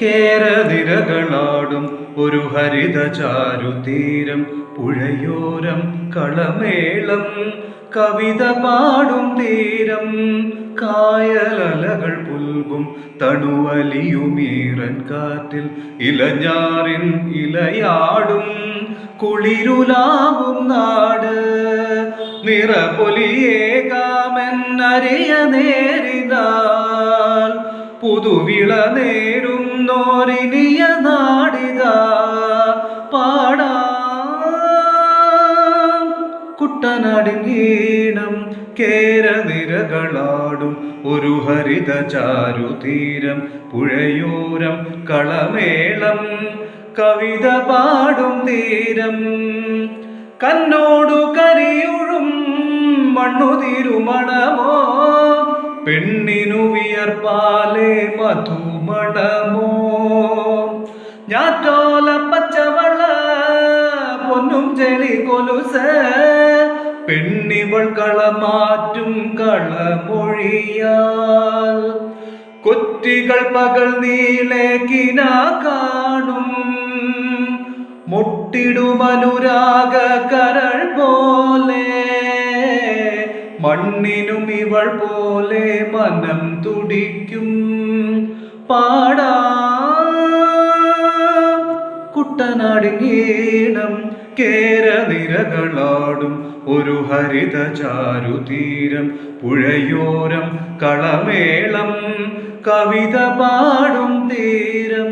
കേരനിരകളാടും ഒരു ഹരിത ചാരുതീരം, പുഴയോരം കളമേളം കവിത പാടും തീരം, കായലലകൾ പുൽകും തണുവലിയുമീറൻ കാറ്റിൽ ഇലഞ്ഞാറിൻ ഇലയാടും കുളിരുലാവും നാട്, നിറപൊലിയേകാമെന്നറിയ നേരിനാൽ പുതുവിള നേരുന്നോരിനിയ നാടിത പാടാം. കുട്ടനാടിൻ ഈണം കേരനിരകളാടും ഒരു ഹരിത ചാരുതീരം, പുഴയോരം കളമേളം കവിത പാടും തീരം, കന്നോടു കരിയുഴും മണ്ണുതിരുമണമോ, പെണ്ണിനു വിയർപ്പാലെ മധുമണമോ, ഞാറ്റോല പച്ചവള പൊന്നും ചെളി കൊലുസ്, പെണ്ണിവൾ കളമാറ്റും കളമൊഴിയാൽ, കൊറ്റികൾ പകൽ നീളേക്കിന കാണും മുട്ടിടുമനുരാഗ കരൾ പോലെ, മണ്ണിനും ഇവൾ പോലെ മനം തുടിക്കും പാടാം. കുട്ടനാടിൻ ഈണം കേരനിരകളാടും ഒരു ഹരിത ചാരുതീരം, പുഴയോരം കളമേളം കവിത പാടും തീരം.